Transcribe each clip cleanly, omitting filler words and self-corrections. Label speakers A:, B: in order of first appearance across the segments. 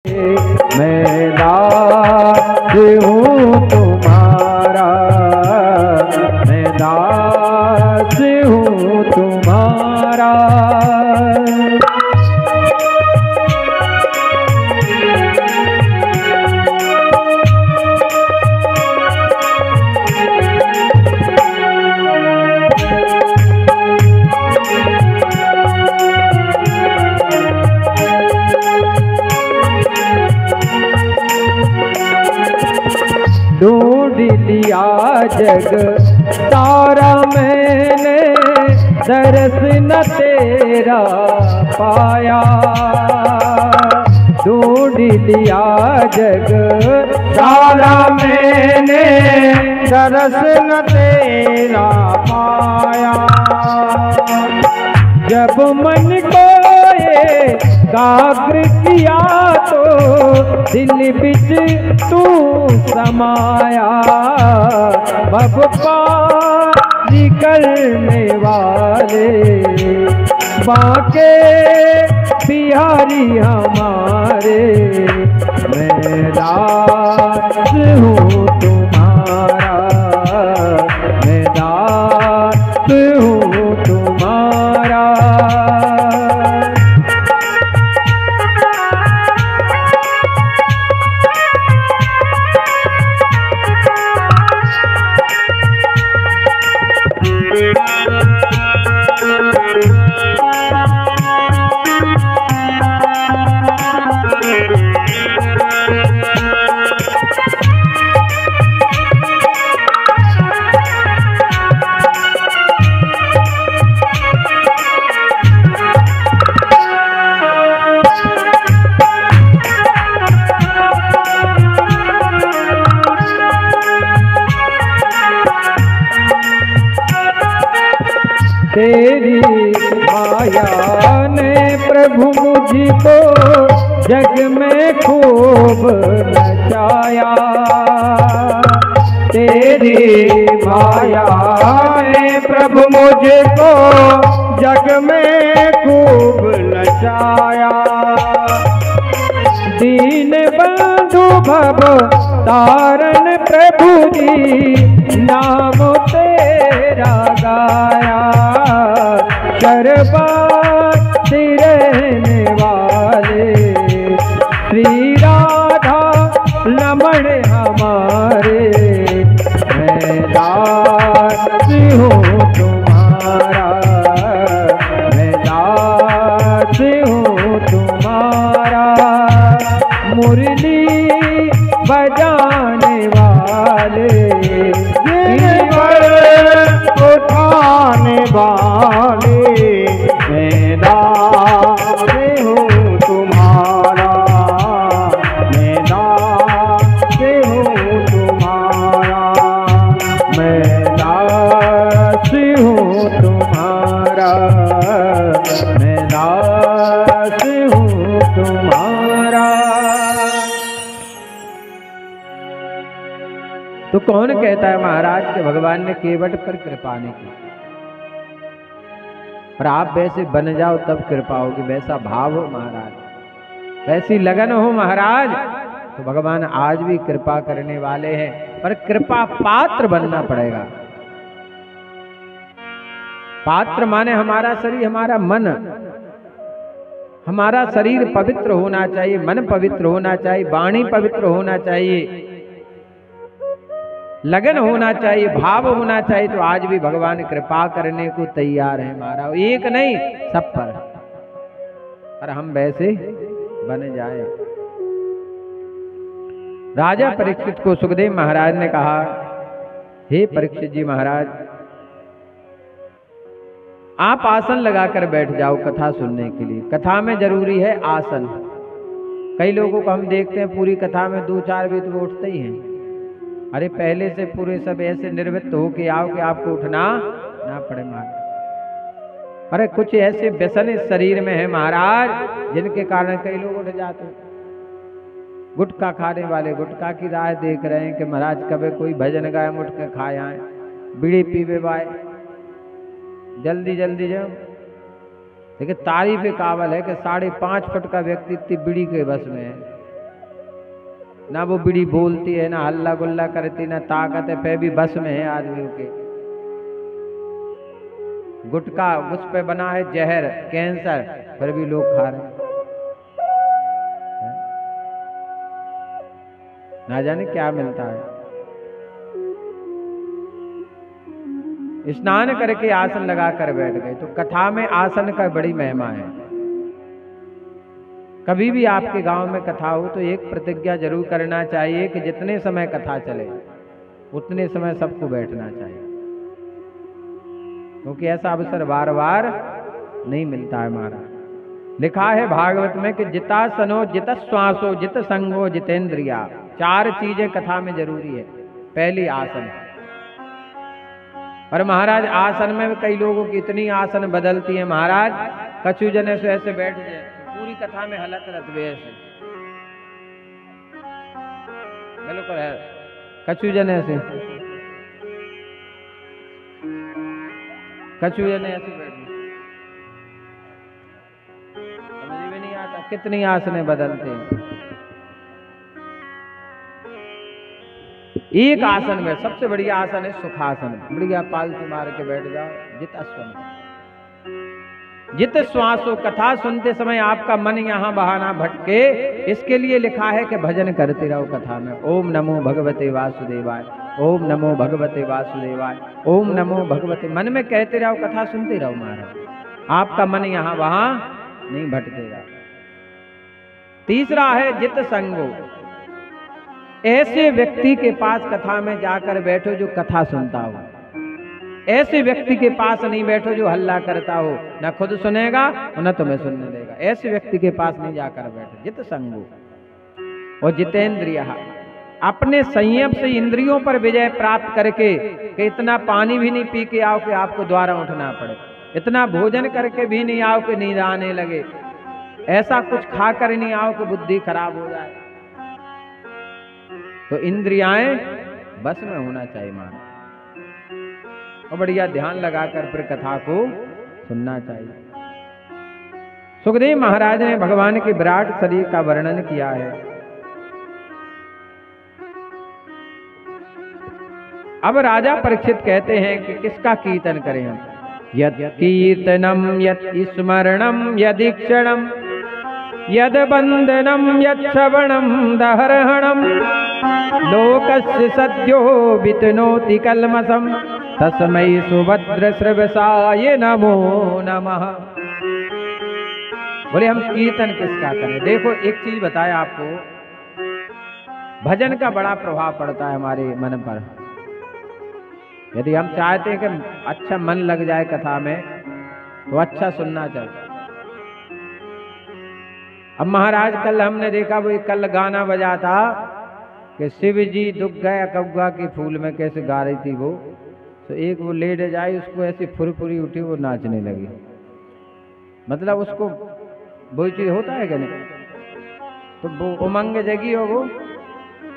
A: मैं दास हूँ तुम्हारा, मैं दास हूँ तुम्हारा। ढूंढ लिया जग सारा मैंने, दर्श न तेरा पाया। ढूंढ लिया जग सारा मैंने, दर्श न तेरा पाया। जब मन को एकाग्र किया तो दिल बिच तू समाया। भव पार करने वाले बाके बिहारी हमारे, मैं दास हूँ तुम्हारा, मैं दास हूँ तुम्हारा। तेरी माया ने प्रभु मुझको जग में खूब नचाया। तेरी माया ने प्रभु मुझको जग में खूब नचाया। दीन बंधु भव तारण प्रभु जी, नाम तेरा गाया। शरबाती रहने वाले श्री राधा रमण हमारे, मैं दास हूँ तुम्हारा, मैं दास हूँ तुम्हारा। मुरली बजाने वाले उठाने वाले, मैं दास हूँ तुम्हारा, मैं दास हूँ तुम्हारा, मैं दास हूँ तुम्हारा, मैं दास हूँ तुम्हारा। तो कौन कहता है महाराज कि भगवान ने केवट पर कृपा नहीं की, और आप वैसे बन जाओ तब कृपा होगी। वैसा भाव हो महाराज, वैसी लगन हो महाराज, तो भगवान आज भी कृपा करने वाले हैं। पर कृपा पात्र बनना पड़ेगा। पात्र माने हमारा शरीर, हमारा मन, हमारा शरीर पवित्र होना चाहिए, मन पवित्र होना चाहिए, वाणी पवित्र होना चाहिए, लगन होना चाहिए, भाव होना चाहिए। तो आज भी भगवान कृपा करने को तैयार है महाराज, एक नहीं सब पर। और हम वैसे बन जाएं। राजा परीक्षित को सुखदेव महाराज ने कहा, हे परीक्षित जी महाराज, आप आसन लगाकर बैठ जाओ कथा सुनने के लिए। कथा में जरूरी है आसन। कई लोगों को हम देखते हैं पूरी कथा में 2-4 भी तो उठते ही हैं। अरे पहले से पूरे सब ऐसे निर्वृत्त हो के आओ कि आपको उठना ना पड़े महाराज। अरे कुछ ऐसे व्यसन इस शरीर में है महाराज, जिनके कारण कई लोग उठ जाते हैं। गुटखा खाने वाले गुटखा की राह देख रहे हैं कि महाराज कभी कोई भजन गाय उठ के खाए आए। बीड़ी पीवे बाय जल्दी जल्दी जाओ। देखिए तारीफ काबल है कि 5.5 फुट का व्यक्ति इतनी बीड़ी के बस में है। ना वो बीड़ी बोलती है, ना हल्ला गुल्ला करती, ना ताकत है, फिर भी बस में है आदमियों के। गुटखा उस पे बना है जहर, कैंसर, फिर भी लोग खा रहे हैं। ना जाने क्या मिलता है। स्नान करके आसन लगाकर बैठ गए। तो कथा में आसन का बड़ी महिमा है। कभी भी आपके गांव में कथा हो तो एक प्रतिज्ञा जरूर करना चाहिए कि जितने समय कथा चले उतने समय सबको बैठना चाहिए, क्योंकि ऐसा अवसर बार बार नहीं मिलता है। महाराज लिखा है भागवत में कि जितासनो, जित श्वासो, जित संगो, जितेंद्रिया, 4 चीजें कथा में जरूरी है। पहली आसन। और महाराज आसन में कई लोगों की इतनी आसन बदलती है महाराज, कछु जने से ऐसे बैठ जाए पूरी कथा में हलत रतवे ऐसे, बिल्कुल है। कछु जने से ऐसे बैठ, समझ में नहीं आता कितनी आसनें बदलते हैं। एक आसन में सबसे बढ़िया आसन है सुखासन। बढ़िया पालती मार के बैठ जाओ। जित आसन, जित श्वासो, कथा सुनते समय आपका मन यहाँ बहाना भटके, इसके लिए लिखा है कि भजन करते रहो कथा में। ओम नमो भगवते वासुदेवाय, ओम नमो भगवते वासुदेवाय, ओम नमो भगवते, मन में कहते रहो, कथा सुनते रहो महाराज, आपका मन यहाँ वहां नहीं भटकेगा। तीसरा है जित संगो। ऐसे व्यक्ति के पास कथा में जाकर बैठो जो कथा सुनता हो। ऐसे व्यक्ति के पास नहीं बैठो जो हल्ला करता हो, न खुद सुनेगा न तुम्हें सुनने देगा। ऐसे व्यक्ति के पास नहीं जाकर बैठो। जित संगो और जितेंद्रिय, अपने संयम से इंद्रियों पर विजय प्राप्त करके कि इतना पानी भी नहीं पी के आओ कि आपको द्वारा उठना पड़े, इतना भोजन करके भी नहीं आओ कि नींद आने लगे, ऐसा कुछ खाकर नहीं आओ कि बुद्धि खराब हो जाए। तो इंद्रियाएं बस में होना चाहिए महाराज, और बढ़िया ध्यान लगाकर फिर कथा को सुनना चाहिए। सुखदेव महाराज ने भगवान के विराट शरीर का वर्णन किया है। अब राजा परीक्षित कहते हैं कि किसका कीर्तन करें हम। यत् कीर्तनम यत् स्मरणम यदीक्षणम यद बंदनम यच्छवणम दहरणम लोकस्य सद्यो वितनोति कल्मषम तस्मै सुभद्र श्रवसाय नमो नमः। बोले हम कीर्तन किसका करें। देखो एक चीज बताया आपको, भजन का बड़ा प्रभाव पड़ता है हमारे मन पर। यदि हम चाहते हैं कि अच्छा मन लग जाए कथा में तो अच्छा सुनना चाहिए। अब महाराज कल हमने देखा वो कल गाना बजा था कि शिव जी दुख गया कौआ के फूल में, कैसे गा रही थी वो। तो एक वो लेट जाए, उसको ऐसी फुरफुरी उठी, वो नाचने लगी। मतलब उसको वो चीज होता है कि नहीं, तो वो उमंग जगी हो, वो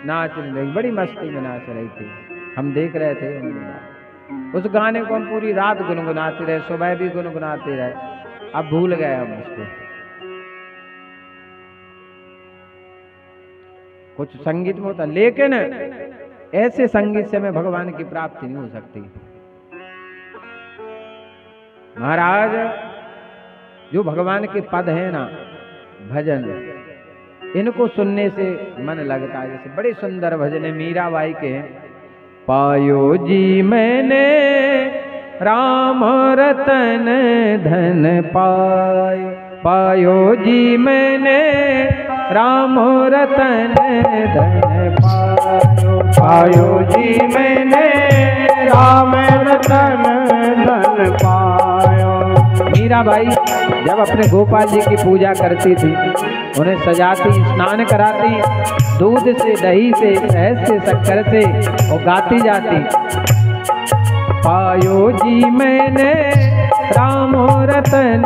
A: नाचने लगी, बड़ी मस्ती में नाच रही थी। हम देख रहे थे उस गाने को, हम पूरी रात गुनगुनाते रहे, सुबह भी गुनगुनाते रहे। अब भूल गए हम उसको। कुछ संगीत में होता, लेकिन ऐसे संगीत से हमें भगवान की प्राप्ति नहीं हो सकती। महाराज जो भगवान के पद है ना, भजन, इनको सुनने से मन लगता है। जैसे बड़े सुंदर भजन है मीराबाई के हैं। पायो जी मैंने राम रतन धन पायो, पायो जी मैंने राम रतन धन पायो, पायो जी मैंने राम रतन धन पायो। मीराबाई जब अपने गोपाल जी की पूजा करती थी, उन्हें सजाती, स्नान कराती, दूध से, दही से, शहद से, शक्कर से, और गाती जाती। पायो जी मैंने राम रतन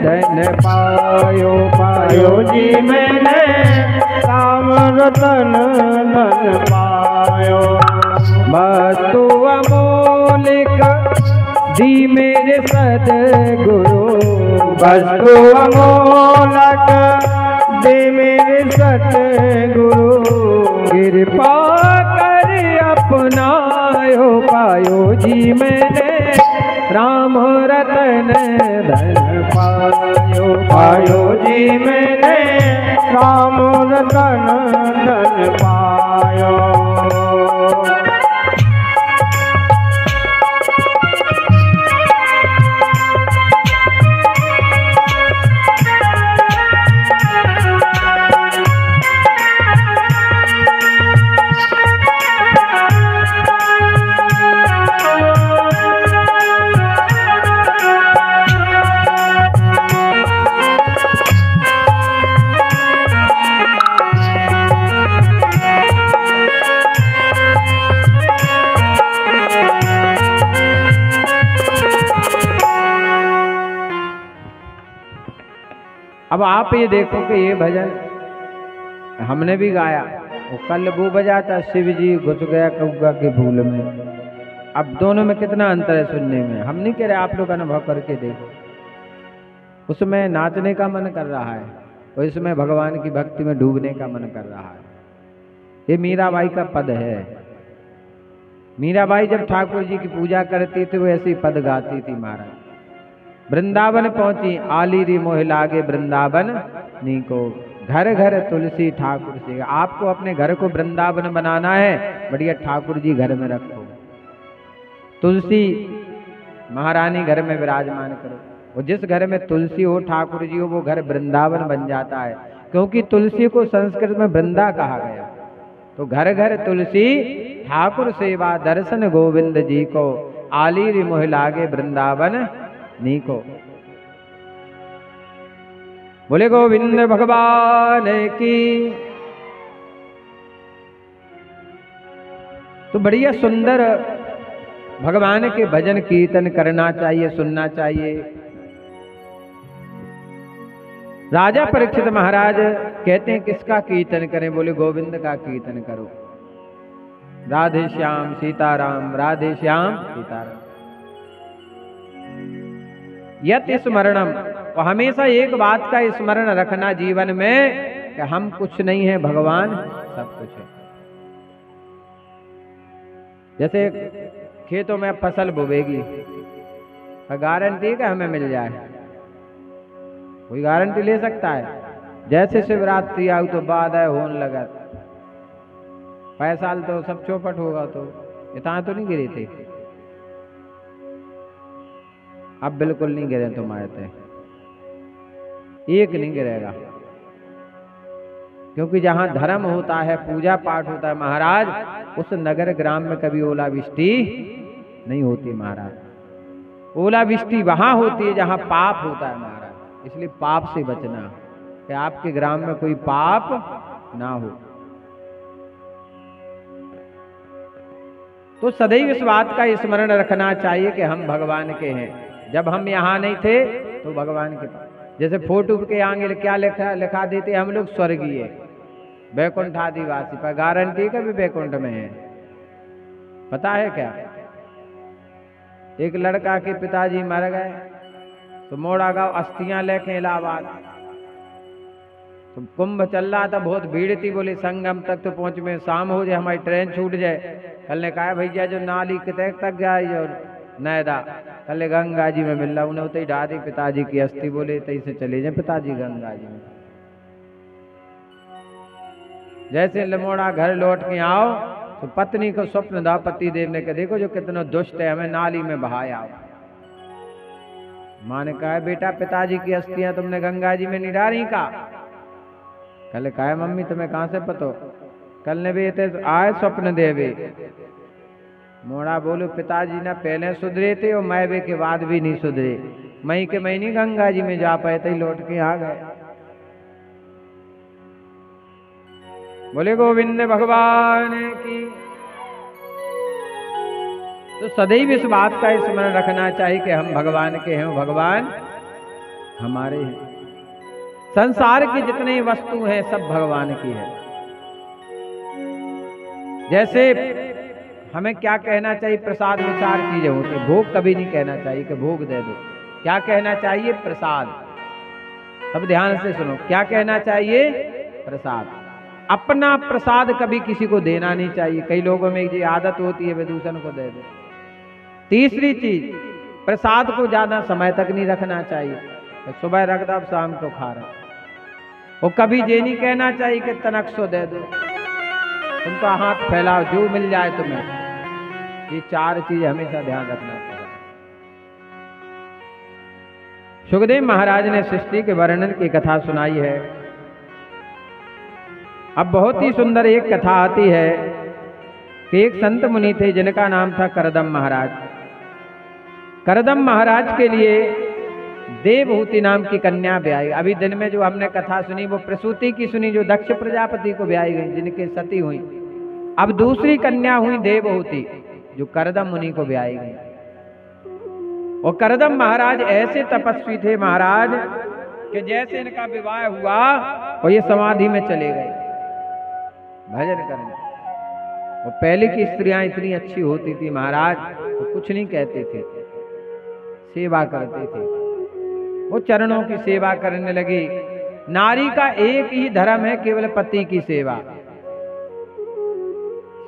A: धन पायो, पायो जी मैंने राम रतन धन पायो। वस्तु अमोलिक दी मेरे सद्गुरु, वस्तु अमोलक दे मेरे सतगुरु, कृपा कर अपनायो, पायो जी मैंने राम रतन धन पायो,
B: पायो जी मैंने राम रतन धन पायो।
A: अब आप ये देखो कि ये भजन हमने भी गाया, वो कल वो बजाता शिव जी घुस गया कौआ के भूल में। अब दोनों में कितना अंतर है सुनने में। हम नहीं कह रहे, आप लोग अनुभव करके देखो। उसमें नाचने का मन कर रहा है और इसमें भगवान की भक्ति में डूबने का मन कर रहा है। ये मीराबाई का पद है। मीराबाई जब ठाकुर जी की पूजा करती थी वो ऐसी पद गाती थी महाराज। वृंदावन पहुंची आली री मोह लागे वृंदावन नीको, घर घर तुलसी ठाकुर से। आपको अपने घर को वृंदावन बनाना है, बढ़िया ठाकुर जी घर में रखो, तुलसी महारानी घर में विराजमान करो। और जिस घर में तुलसी हो ठाकुर जी हो वो घर वृंदावन बन जाता है, क्योंकि तुलसी को संस्कृत में वृंदा कहा गया। तो घर घर तुलसी ठाकुर सेवा दर्शन गोविंद जी को, आली री मोह लागे वृंदावन नीको। बोले गोविंद भगवान की। तो बढ़िया सुंदर भगवान के भजन कीर्तन करना चाहिए, सुनना चाहिए। राजा परीक्षित महाराज कहते हैं किसका कीर्तन करें? बोले गोविंद का कीर्तन करो। राधे श्याम सीताराम, राधे श्याम सीताराम। यत स्मरणम, और हमेशा एक बात का स्मरण रखना जीवन में कि हम कुछ नहीं है, भगवान सब कुछ है। जैसे खेतों में फसल बोवेगी, गारंटी है कि हमें मिल जाए? कोई गारंटी ले सकता है? जैसे शिवरात्रि आऊ तो बाद है होने लगा, पैसा तो सब चौपट होगा, तो इतना तो नहीं गिरे थे। अब बिल्कुल नहीं गिरे तुम्हारे थे, एक नहीं गिरेगा। क्योंकि जहां धर्म होता है, पूजा पाठ होता है महाराज, उस नगर ग्राम में कभी ओलावृष्टि नहीं होती महाराज। ओलावृष्टि वहां होती है जहां पाप होता है महाराज। इसलिए पाप से बचना, कि आपके ग्राम में कोई पाप ना हो। तो सदैव इस बात का स्मरण रखना चाहिए कि हम भगवान के हैं। जब हम यहाँ नहीं थे तो भगवान के पास, जैसे फोटो के आगे क्या लिखा देते हम लोग, स्वर्गीय वैकुंठ आदिवासी, पर गारंटी का भी वैकुंठ में है। पता है क्या? एक लड़का के पिताजी मर गए तो मोड़ा गांव अस्थियां लेके इलाहाबाद, तो कुंभ चल रहा था, बहुत भीड़ थी। बोले संगम तक तो पहुंच में शाम हो जाए, हमारी ट्रेन छूट जाए। कल ने कहा भैया जो नाली कितने तक गया और नैदा, कल गंगा जी में मिल रहा, उन्हें उतई ढा दी पिताजी की अस्थि। बोले तई से चले जाए पिताजी गंगा जी में। जैसे लमोड़ा घर लौट के आओ तो पत्नी को स्वप्न दा पति देव ने कहा देखो जो कितना दुष्ट है, हमें नाली में बहाया। माँ ने कहा बेटा पिताजी की अस्थियां तुमने गंगा जी में नहीं डाली का? कल कहा मम्मी तुम्हें कहां से पता? कल ने भी आए स्वप्न देवे। मोड़ा बोलो पिताजी ना पहले सुधरे थे और मैं वे के बाद भी नहीं सुधरे। मई के महीने गंगा जी में जा पाए थे, लौट के आ गए। बोले गोविंद भगवान की। तो सदैव इस बात का स्मरण रखना चाहिए कि हम भगवान के हैं, भगवान हमारे हैं। संसार की जितनी वस्तु हैं सब भगवान की है। जैसे हमें क्या कहना चाहिए? प्रसाद में 4 चीजें होती हैं। भोग कभी नहीं कहना चाहिए कि भोग दे दो। क्या कहना चाहिए? प्रसाद। सब ध्यान से सुनो, क्या कहना चाहिए? प्रसाद। अपना प्रसाद कभी किसी को देना नहीं चाहिए। कई लोगों में ये आदत होती है वे दूसरों को दे दे। तीसरी चीज, प्रसाद को ज्यादा समय तक नहीं रखना चाहिए। सुबह रख दो, शाम को खा रहे। वो कभी ये नहीं कहना चाहिए कि तनक सो दे दो, तुम तो हाथ फैलाओ जो मिल जाए तुम्हें। ये चार चीज हमेशा ध्यान रखना चाहिए। सुखदेव महाराज ने सृष्टि के वर्णन की कथा सुनाई है। अब बहुत ही सुंदर एक कथा आती है कि एक संत मुनि थे जिनका नाम था करदम महाराज। करदम महाराज के लिए देवहूति नाम की कन्या ब्याई। अभी दिन में जो हमने कथा सुनी वो प्रसूति की सुनी, जो दक्ष प्रजापति को ब्याई गई, जिनके सती हुई। अब दूसरी कन्या हुई देवहूति, जो करदम मुनि को ब्याई गई। और करदम महाराज ऐसे तपस्वी थे महाराज कि जैसे इनका विवाह हुआ और ये समाधि में चले गए भजन करने। और पहले की स्त्रियां इतनी अच्छी होती थी महाराज, तो कुछ नहीं कहते थे, सेवा करते थे। वो चरणों की सेवा करने लगी। नारी का एक ही धर्म है, केवल पति की सेवा।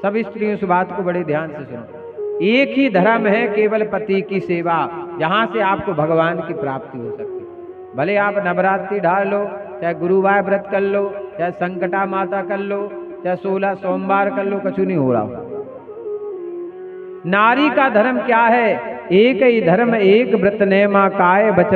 A: सब स्त्रियों इस बात को बड़े ध्यान से सुनो। एक ही धर्म है, केवल पति की सेवा, जहां से आपको भगवान की प्राप्ति हो सकती। भले आप नवरात्रि ढाल लो, चाहे गुरुवार व्रत कर लो, चाहे संकटा माता कर लो, चाहे 16 सोमवार कर लो, कुछ नहीं हो रहा। नारी का धर्म क्या है? एक ही धर्म एक व्रत नेमा काय बचन